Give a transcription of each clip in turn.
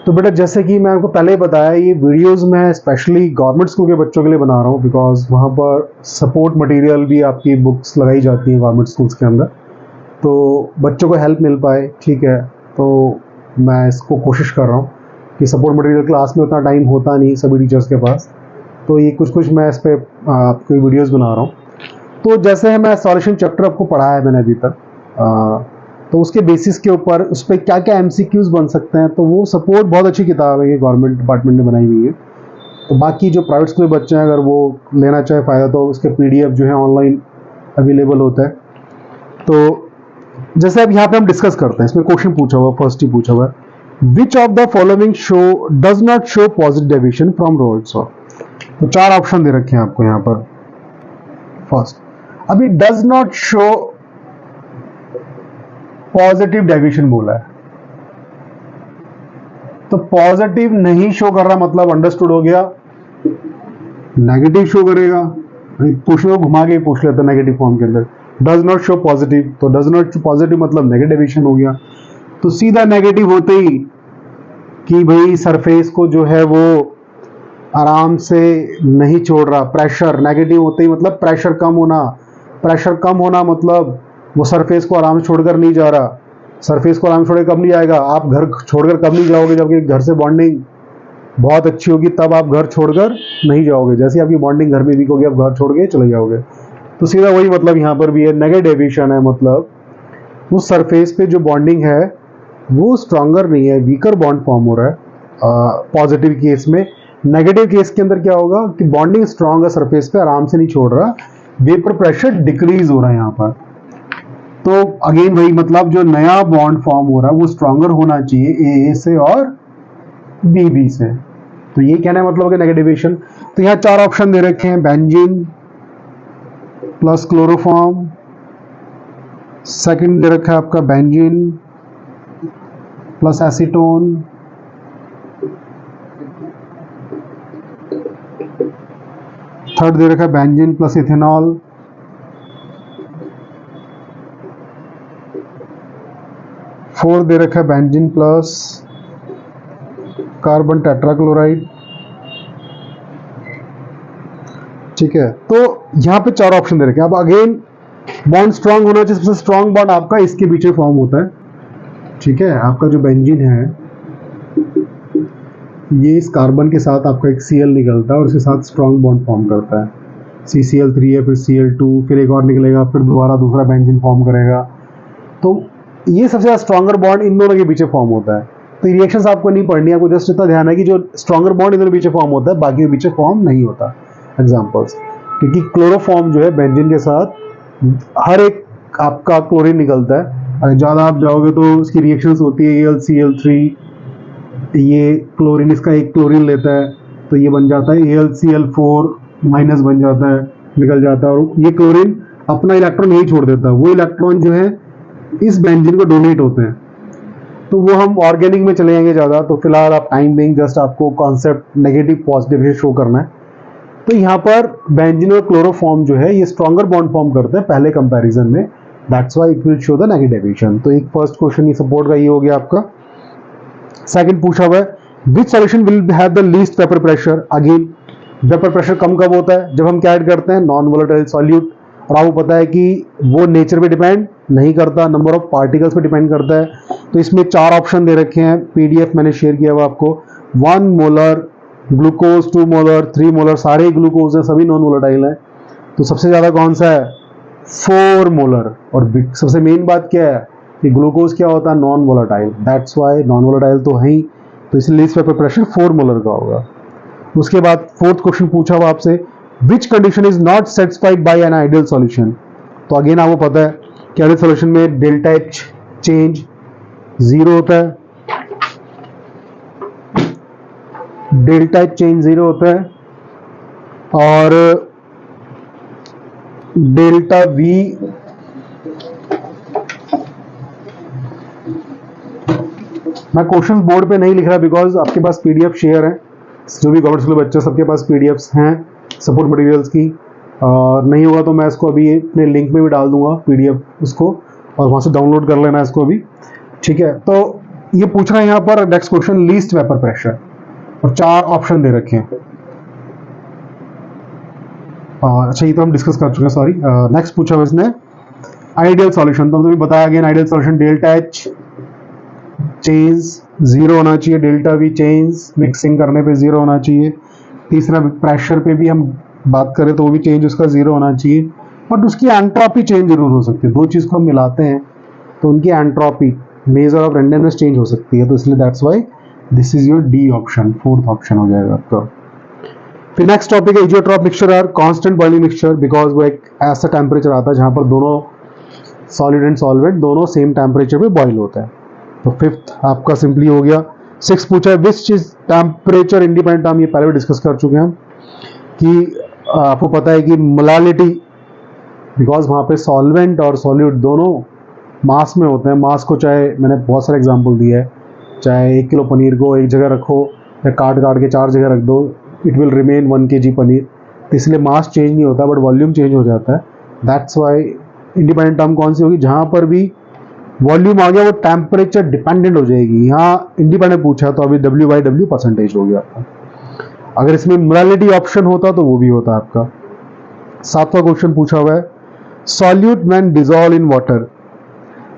तो बेटा जैसे कि मैं आपको पहले ही बताया, ये वीडियोस मैं स्पेशली गवर्नमेंट स्कूल के बच्चों के लिए बना रहा हूँ, बिकॉज वहाँ पर सपोर्ट मटेरियल भी आपकी बुक्स लगाई जाती हैं गवर्नमेंट स्कूल्स के अंदर, तो बच्चों को हेल्प मिल पाए। ठीक है, तो मैं इसको कोशिश कर रहा हूँ कि सपोर्ट मटेरियल क्लास में उतना टाइम होता नहीं सभी टीचर्स के पास, तो ये कुछ मैं इस पर आपको वीडियोज़ बना रहा हूँ। तो जैसे मैं सॉल्यूशन चैप्टर आपको पढ़ाया है मैंने अभी तक, तो उसके बेसिस के ऊपर उस पर क्या क्या MCQs बन सकते हैं, तो वो सपोर्ट बहुत अच्छी किताब है, ये गवर्नमेंट डिपार्टमेंट ने बनाई हुई है। तो बाकी जो प्राइवेट स्कूल बच्चे हैं अगर वो लेना चाहे फ़ायदा, तो उसके PDF जो है ऑनलाइन अवेलेबल होता है। तो जैसे अब यहाँ पे हम डिस्कस करते हैं, इसमें क्वेश्चन पूछा हुआ, फर्स्ट ही पूछा हुआ है, which of the following show does not show positive deviation from rules of. तो 4 ऑप्शन दे रखे हैं आपको यहाँ पर। फर्स्ट, अभी does not show positive deviation बोला है, तो पॉजिटिव नहीं शो कर रहा मतलब अंडरस्टूड हो गया नेगेटिव शो करेगा। क्वेश्चन को घुमा के पूछ लेते हैं नेगेटिव फॉर्म के अंदर, डज नॉट शो पॉजिटिव, तो डज नॉट शो पॉजिटिव मतलब नेगेटिव डेविएशन हो गया। तो सीधा नेगेटिव होते ही कि भाई सरफेस को जो है वो आराम से नहीं छोड़ रहा, प्रेशर नेगेटिव होते ही मतलब प्रेशर कम होना, प्रेशर कम होना मतलब वो सरफेस को आराम से छोड़कर नहीं जा रहा। सरफेस को आराम छोड़कर कब नहीं जाएगा, आप घर छोड़कर कब नहीं जाओगे, जबकि घर से बॉन्डिंग बहुत अच्छी होगी तब आप घर छोड़कर नहीं जाओगे। जैसे आपकी बॉन्डिंग घर में वीक होगी आप घर छोड़ के चले जाओगे। तो सीधा वही मतलब यहाँ पर भी है, नेगेटिव डेविएशन है मतलब उस सरफेस पे जो बॉन्डिंग है वो स्ट्रॉन्गर नहीं है, वीकर बॉन्ड फॉर्म हो रहा है पॉजिटिव केस में। नेगेटिव केस के अंदर क्या होगा कि बॉन्डिंग स्ट्रॉन्ग है, सरफेस पे आराम से नहीं छोड़ रहा, वेपर प्रेशर डिक्रीज हो रहा है यहाँ पर। तो अगेन वही मतलब जो नया बॉन्ड फॉर्म हो रहा है वो स्ट्रॉन्गर होना चाहिए AA से और BB से। तो ये कहना है मतलब नेगेटिव डेविएशन। तो यहाँ 4 ऑप्शन दे रखे हैं, बेंजीन प्लस क्लोरोफॉर्म, सेकंड दे रखा है आपका बेंजीन प्लस एसीटोन, थर्ड दे रखा है बेंजीन प्लस इथेनॉल, फोर्थ दे रखा है बेंजीन प्लस कार्बन टेट्राक्लोराइड। ठीक है, तो यहाँ पे 4 ऑप्शन दे रखे हैं। अब अगेन बॉन्ड स्ट्रांग होना चाहिए, सबसे स्ट्रांग बॉन्ड आपका इसके पीछे फॉर्म होता है। ठीक है, आपका जो बेंजीन है ये इस कार्बन के साथ आपका एक Cl निकलता है और इसके साथ स्ट्रांग बॉन्ड फॉर्म करता है। CCl3 है, फिर Cl2, फिर एक और निकलेगा, फिर दोबारा दूसरा बेंजीन फॉर्म करेगा। तो ये सबसे ज़्यादा स्ट्रॉन्गर बॉन्ड इन दोनों के पीछे फॉर्म होता है। तो रिएक्शंस आपको नहीं पढ़नी है, आपको जस्ट इतना ध्यान है कि जो स्ट्रॉन्गर बॉन्ड इन दोनों के पीछे फॉर्म होता है, बाकी के पीछे फॉर्म नहीं होता। एग्जांपल्स, क्योंकि क्लोरोफॉर्म जो है बेंजीन के साथ हर एक आपका क्लोरीन निकलता है, अगर ज़्यादा आप जाओगे तो उसकी रिएक्शंस होती है AlCl3, ये क्लोरीन इसका एक क्लोरीन लेता है तो ये बन जाता है AlCl4 माइनस बन जाता है, निकल जाता है, और ये क्लोरीन अपना इलेक्ट्रॉन नहीं छोड़ देता, वो इलेक्ट्रॉन जो है इस बेंजीन को डोनेट होते हैं। तो वो हम ऑर्गेनिक में चले जाएंगे ज़्यादा, तो फिलहाल आप टाइम बिंग जस्ट आपको कॉन्सेप्ट नेगेटिव पॉजिटिव से शो करना है। तो यहाँ पर बेंजीन और क्लोरोफॉर्म जो है ये स्ट्रॉन्गर बॉन्ड फॉर्म करते हैं पहले कंपैरिजन में, that's why it will show the negative deviation. तो एक फर्स्ट क्वेश्चन ये सपोर्ट का ये हो गया आपका। सेकंड पूछा हुआ है, which solution will have the least vapour pressure. Again vapour pressure कम कब होता है, जब हम क्या ऐड करते हैं, नॉन वोलेटाइल सॉल्यूट। और आपको पता है कि वो नेचर पे डिपेंड नहीं करता, नंबर ऑफ पार्टिकल्स पे डिपेंड करता है। तो इसमें 4 ऑप्शन दे रखे हैं, PDF मैंने शेयर किया हुआ आपको। 1 मोलर ग्लूकोज, 2 मोलर, 3 मोलर, सारे ग्लूकोज हैं, सभी नॉन वोलेटाइल हैं। तो सबसे ज़्यादा कौन सा है, 4 मोलर। और सबसे मेन बात क्या है कि ग्लूकोज क्या होता है, non volatile, that's why non volatile तो है ही, तो इसलिए लीस्ट वेपर प्रेशर 4 मोलर का होगा। उसके बाद फोर्थ क्वेश्चन पूछा हुआ आपसे, which condition is not satisfied by an ideal solution. तो अगेन आपको पता है कि आइडियल सॉल्यूशन में डेल्टा H चेंज 0 होता है, डेल्टा H चेंज 0 होता है, और डेल्टा V मैं क्वेश्चन बोर्ड पे नहीं लिख रहा बिकॉज आपके पास PDF शेयर है, जो भी गवर्नमेंट स्कूल बच्चे सबके पास PDFs हैं सपोर्ट मटेरियल्स की। नहीं होगा तो मैं इसको अभी अपने लिंक में भी डाल दूंगा PDF उसको, और वहाँ से डाउनलोड कर लेना इसको भी। ठीक है, तो ये पूछ रहा है यहाँ पर next question, least vapour pressure, और 4 ऑप्शन दे रखे हैं। अच्छा ये तो हम डिस्कस कर चुके हैं, सॉरी। नेक्स्ट पूछा हुआ इसने आइडियल सॉल्यूशन, तो हमने बताया again ideal solution delta H change 0 होना चाहिए, डेल्टा वी चेंज मिक्सिंग करने पे 0 होना चाहिए। तीसरा प्रेशर पे भी हम बात करें तो वो भी चेंज उसका 0 होना चाहिए, बट उसकी एंट्रोपी चेंज जरूर हो सकती है। दो चीज़ को हम मिलाते हैं तो उनकी entropy measure of randomness change हो सकती है, तो इसलिए that's why this is your D option, 4th option हो जाएगा आपका। फिर नेक्स्ट टॉपिक है इजियोट्रॉप मिक्सचर और कांस्टेंट बॉइलिंग मिक्सचर, बिकॉज वो एक ऐसा टेम्परेचर आता है जहां पर दोनों सॉलिड एंड सॉल्वेंट दोनों सेम टेम्परेचर पे बॉइल होता है। तो 5th आपका सिंपली हो गया। 6 पूछा है विच चीज टेम्परेचर इंडिपेंडेंट, हम ये पहले भी डिस्कस कर चुके हैं कि आपको पता है कि मोलालिटी, बिकॉज वहाँ पे सॉल्वेंट और सॉल्यूट दोनों मास में होते हैं। मास को चाहे मैंने बहुत सारे एग्जांपल दिए है, चाहे 1 किलो पनीर को एक जगह रखो या काट के 4 जगह रख दो, it will remain 1 kg paneer. तो इसलिए मास चेंज नहीं होता बट वॉल्यूम चेंज हो जाता है। दैट्स वाई इंडिपेंडेंट टर्म कौन सी होगी, जहाँ पर भी वॉल्यूम आ गया वो टेम्परेचर डिपेंडेंट हो जाएगी। यहाँ इंडिपेंडेंट पूछा है तो अभी W/W परसेंटेज हो गया आपका। अगर इसमें मोलालिटी ऑप्शन होता तो वो भी होता आपका। 7वां क्वेश्चन पूछा हुआ है solute when dissolve in water,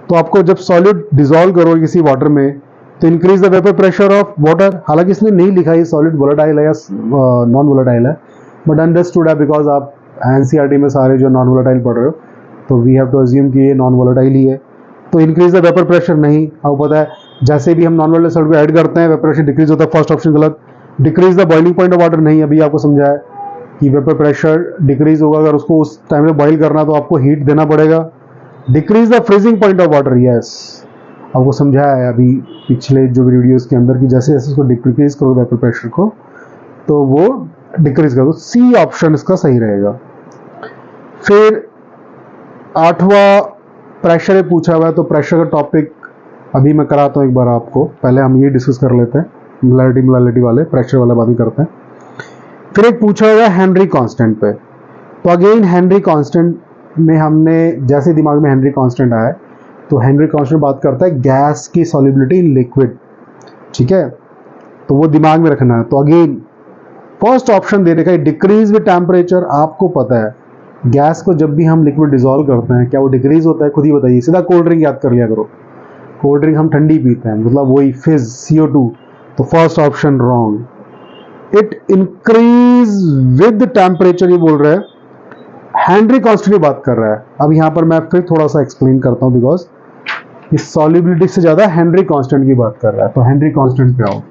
तो आपको जब सॉल्यूट डिसॉल्व करो किसी वाटर में तो increase the vapour pressure of water. हालांकि इसने नहीं लिखा ये सॉलिड वोलेटाइल है या नॉन वोलेटाइल है, बट अंडरस्टूड है बिकॉज आप एनसीईआरटी में सारे जो नॉन वोलेटाइल पढ़ रहे हो तो वी हैव टू अज्यूम कि ये नॉन वोलेटाइल ही है। तो इंक्रीज द वेपर प्रेशर नहीं, आपको पता है जैसे भी हम नॉन वोलेटाइल सॉल्यूट को ऐड करते हैं वेपर प्रेशर डिक्रीज होता है, फर्स्ट ऑप्शन गलत। Decrease the boiling point of water नहीं, अभी आपको समझाया कि वेपर प्रेशर डिक्रीज होगा अगर उसको उस टाइम में बॉइल करना तो आपको हीट देना पड़ेगा। Decrease the freezing point of water, yes आपको समझाया है अभी पिछले जो वीडियोस के अंदर कि जैसे जैसे उसको डिक्रीज करो वेपर प्रेशर को तो वो डिक्रीज करो। सी ऑप्शन इसका सही रहेगा। फिर 8वां प्रेशर है पूछा हुआ है, तो प्रेशर का टॉपिक अभी मैं कराता हूँ एक बार आपको, पहले हम ये डिस्कस कर लेते हैं मोलालिटी वाले, प्रेशर वाला बात ही करते हैं। फिर एक पूछा हुआ है हेनरी कांस्टेंट पे, तो अगेन हेनरी कांस्टेंट में हमने जैसे दिमाग में हेनरी कांस्टेंट आया तो हेनरी कांस्टेंट बात करता है गैस की सॉल्युबिलिटी इन लिक्विड, ठीक है, तो वो दिमाग में रखना है। तो अगेन फर्स्ट ऑप्शन दे रखा है डिक्रीज विद टेम्परेचर। आपको पता है गैस को जब भी हम लिक्विड डिसॉल्व करते हैं क्या वो डिक्रीज होता है, खुद ही बताइए। सीधा कोल्ड ड्रिंक याद कर लिया करो, कोल्ड ड्रिंक हम ठंडी पीते हैं मतलब वही फिज CO2, तो first option wrong. It increase with temperature ये बोल रहा है, हेनरी कांस्टेंट की बात कर रहा है। अब यहां पर मैं फिर थोड़ा सा एक्सप्लेन करता हूं बिकॉज इस सॉल्युबिलिटी से ज्यादा हेनरी कांस्टेंट की बात कर रहा है। तो हेनरी कांस्टेंट पे आओ,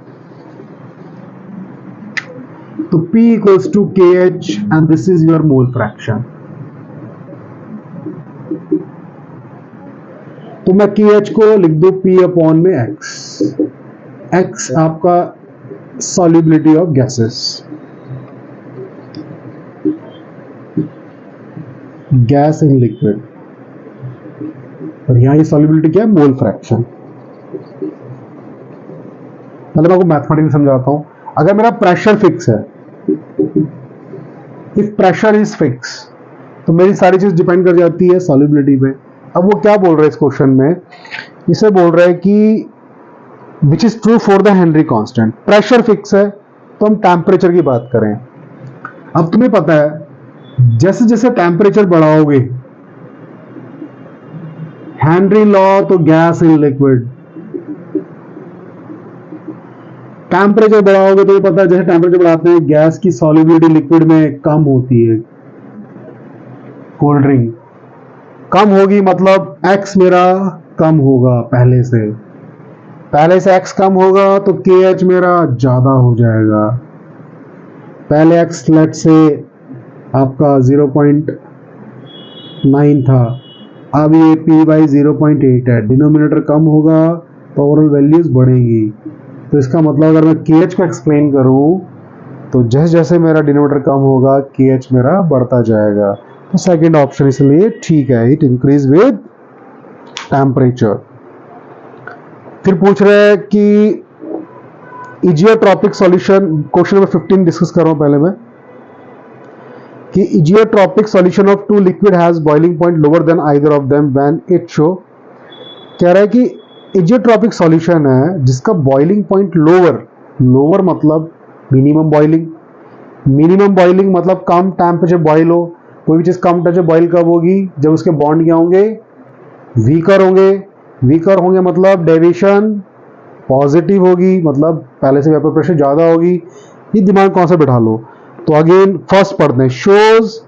तो P equals to KH and this is your mole fraction। तो मैं KH को लिख दूं P अपॉन में X। X आपका solubility of gases, gas in liquid, और यहां ये सॉल्युबिलिटी क्या है, मोल फ्रैक्शन। मतलब आपको मैथमेटिक्स समझाता हूं। अगर मेरा प्रेशर फिक्स है, इफ प्रेशर इज फिक्स, तो मेरी सारी चीज डिपेंड कर जाती है सॉल्युबिलिटी पे। अब वो क्या बोल रहे हैं इस क्वेश्चन में, इसे बोल रहे हैं कि which is true for the Henry constant. Pressure fix है तो हम टेम्परेचर की बात करें। अब तुम्हें पता है जैसे जैसे टेम्परेचर बढ़ाओगे, हेनरी लॉ तो गैस इन लिक्विड, टेम्परेचर बढ़ाओगे तो ये पता है जैसे टेम्परेचर बढ़ाते हैं गैस की सॉल्युबिलिटी लिक्विड में कम होती है। कोल्ड ड्रिंक कम होगी मतलब x मेरा कम होगा, पहले से x कम होगा तो KH मेरा ज्यादा हो जाएगा। पहले x लेट से आपका 0.9 था, अब ये P/0.8 है, डिनोमिनेटर कम होगा तो ओवरऑल वैल्यूज बढ़ेंगी। तो इसका मतलब अगर मैं KH को एक्सप्लेन करूं तो जैसे जैसे मेरा डिनोमिनेटर कम होगा KH मेरा बढ़ता जाएगा। तो सेकंड ऑप्शन इसलिए ठीक है, इट इंक्रीज विद टेम्परेचर। फिर पूछ रहे हैं कि azeotropic solution, question number 15 discuss कर रहा हूं पहले मैं, कि azeotropic solution of two liquid has boiling point lower than either of them when it show. कह रहा है कि इजियोट्रॉपिक सॉल्यूशन है जिसका बॉइलिंग पॉइंट लोअर मतलब मिनिमम बॉइलिंग मतलब कम टेम्परेचर बॉइल हो। कोई भी चीज़ कम टेम्परेचर बॉइल कब होगी? जब उसके बॉन्ड क्या होंगे? वीकर होंगे मतलब डेविएशन पॉजिटिव होगी, मतलब पहले से वेपर प्रेशर ज़्यादा होगी। ये दिमाग कौन सा बैठा लो। तो अगेन फर्स्ट पढ़ते हैं, शोज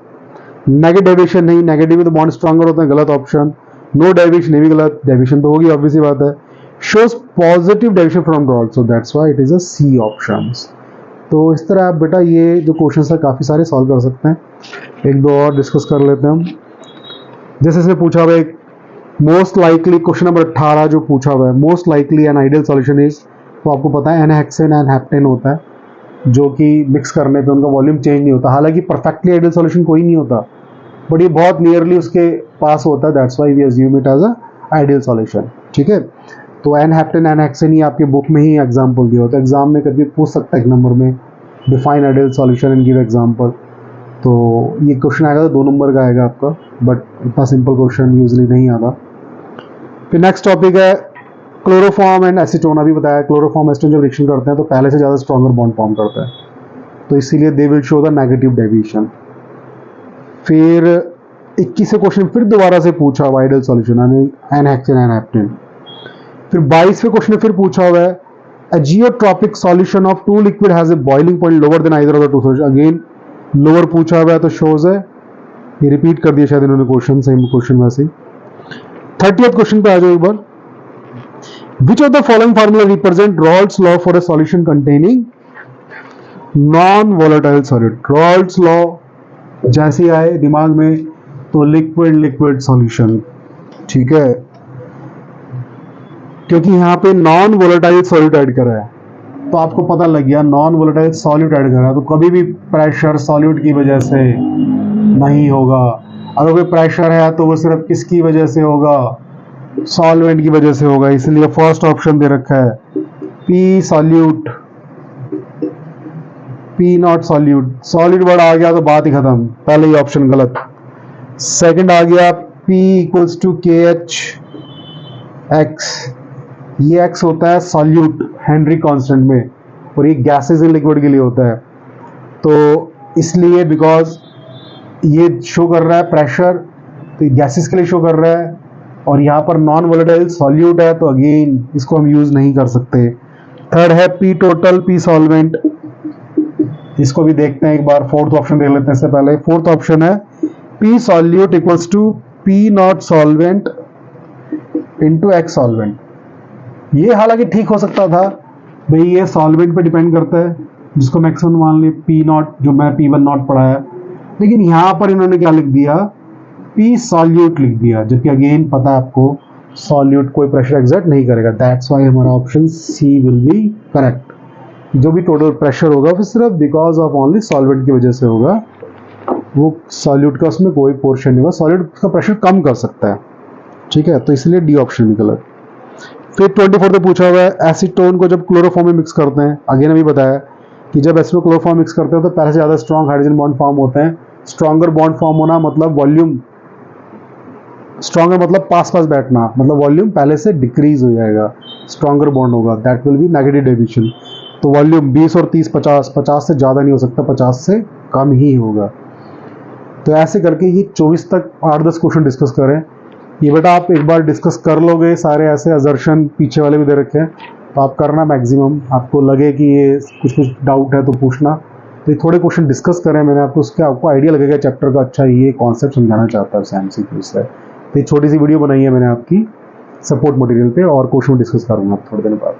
नेगेटिव डेविएशन नहीं, नेगेटिव में तो बॉन्ड स्ट्रॉन्गर होता है, गलत ऑप्शन। नो डेविएशन, नहीं भी गलत, डेविएशन तो होगी, ऑब्वियस बात है। Shows positive deviation from Raoult, so that's why it is a C option. तो इस तरह आप बेटा ये जो क्वेश्चन है काफ़ी सारे सॉल्व कर सकते हैं। एक दो और डिस्कस कर लेते हैं हम। जैसे इसने पूछा हुआ एक मोस्ट लाइकली, क्वेश्चन नंबर 18 जो पूछा हुआ है, most likely an ideal solution is, तो आपको पता है एन-हेक्सेन एंड हेप्टेन होता है, जो कि मिक्स करने पे उनका वॉल्यूम चेंज नहीं होता। हालांकि परफेक्टली आइडियल सॉल्यूशन कोई नहीं होता, बट ये बहुत नियरली उसके पास होता है, that's why we assume it as a ideal solution. ठीक है, तो एन-हेप्टेन एन-हेक्सेन ही आपके बुक में ही एग्जाम्पल दिया होता है। एग्जाम में कभी पूछ सकता है एक नंबर में, define ideal solution and give example. तो ये क्वेश्चन आएगा तो 2 नंबर का आएगा आपका, बट इतना सिंपल क्वेश्चन यूजली नहीं आता। फिर नेक्स्ट टॉपिक है क्लोरोफॉर्म एंड एसीटोन। अभी बताया क्लोरोफॉर्म एसीटोन जब रिएक्शन करते हैं तो पहले से ज़्यादा स्ट्रॉन्गर बॉन्ड फॉर्म करता है, तो इसीलिए they will show the negative deviation. फिर 21 क्वेश्चन फिर दोबारा से पूछा हुआ आइडियल सॉल्यूशन यानी एन-हेक्सेन एन-हेप्टेन। फिर 22वें क्वेश्चन फिर पूछा हुआ है a geotropic solution of two liquid has a boiling point lower than either of the two solution। Again lower पूछा हुआ है तो शोज है, ये रिपीट कर दिया शायद इन्होंने क्वेश्चन, सेम क्वेश्चन वैसे ही। 30th क्वेश्चन पे आ जाओ एक बार। Which of the following formula represent Raoult's law for a solution containing non-volatile solid? Raoult's law जैसे आए दिमाग में तो लिक्विड सॉल्यूशन, ठीक है, क्योंकि यहाँ पे नॉन वोलेटाइल सॉल्यूट ऐड करा है, तो आपको पता लग गया नॉन वोलेटाइल सॉल्यूट ऐड करा है, तो कभी भी प्रेशर सॉल्यूट की वजह से नहीं होगा। अगर कोई प्रेशर है तो वो सिर्फ किसकी वजह से होगा? सॉल्वेंट की वजह से होगा। इसलिए फर्स्ट ऑप्शन दे रखा है P solute, P not solute. Solid word आ गया तो बात ही खत्म, पहले ही ऑप्शन गलत। सेकंड आ गया P equals to KH X, ये X होता है सॉल्यूट हेनरी कांस्टेंट में, और ये गैसेस इन लिक्विड के लिए होता है। तो इसलिए बिकॉज ये शो कर रहा है प्रेशर, तो गैसेस के लिए शो कर रहा है, और यहाँ पर नॉन वोलेटाइल सॉल्यूट है, तो अगेन इसको हम यूज नहीं कर सकते। थर्ड है P टोटल P सॉल्वेंट, इसको भी देखते हैं एक बार, फोर्थ ऑप्शन देख लेते हैं इससे पहले। फोर्थ ऑप्शन है P solute equals to P not solvent into X solvent. ये हालांकि ठीक हो सकता था भाई, ये सॉल्वेंट पे डिपेंड करता है, जिसको मैक्सिमम मान ली P नॉट, जो मैं P1 नॉट पढ़ा है, लेकिन यहाँ पर इन्होंने क्या लिख दिया? P सॉल्यूट लिख दिया, जबकि अगेन पता है आपको सॉल्यूट कोई प्रेशर एग्जर्ट नहीं करेगा। दैट्स व्हाई हमारा option C will be correct. जो भी टोटल प्रेशर होगा वो सिर्फ बिकॉज ऑफ ओनली सॉल्वेंट की वजह से होगा, वो सॉल्यूट का उसमें कोई पोर्शन नहीं होगा, सॉल्यूट का प्रेशर कम कर सकता है। ठीक है, तो इसलिए डी ऑप्शन निकला। फिर 24 में पूछा हुआ है एसीटोन को जब क्लोरोफॉर्म में मिक्स करते हैं, अगेन अभी बताया कि जब एसिटो क्लोरोफॉर्म मिक्स करते हैं तो पहले से ज़्यादा स्ट्रॉन्ग हाइड्रोजन बॉन्ड फॉर्म होते हैं। स्ट्रॉन्गर बॉन्ड फॉर्म होना मतलब वॉल्यूम, स्ट्रॉन्गर मतलब पास बैठना, मतलब वॉल्यूम पहले से डिक्रीज हो जाएगा, स्ट्रॉन्गर बॉन्ड होगा, that will be negative deviation. तो वॉल्यूम 20 और 30 50 से ज़्यादा नहीं हो सकता, 50 से कम ही होगा। तो ऐसे करके ये 24 तक 8-10 क्वेश्चन डिस्कस करें। ये बेटा आप एक बार डिस्कस कर लोगे सारे, ऐसे असर्शन पीछे वाले भी दे रखे हैं, तो आप करना मैक्सिमम, आपको लगे कि ये कुछ डाउट है तो पूछना। तो ये थोड़े क्वेश्चन डिस्कस करें मैंने आपको, उसके आपको आइडिया लगेगा चैप्टर का, अच्छा ये कॉन्सेप्ट समझाना चाहता है MCQ से। तो ये छोटी सी वीडियो बनाई है मैंने आपकी सपोर्ट मटेरियल पे, और क्वेश्चन डिस्कस करूँगा थोड़े दिन बाद।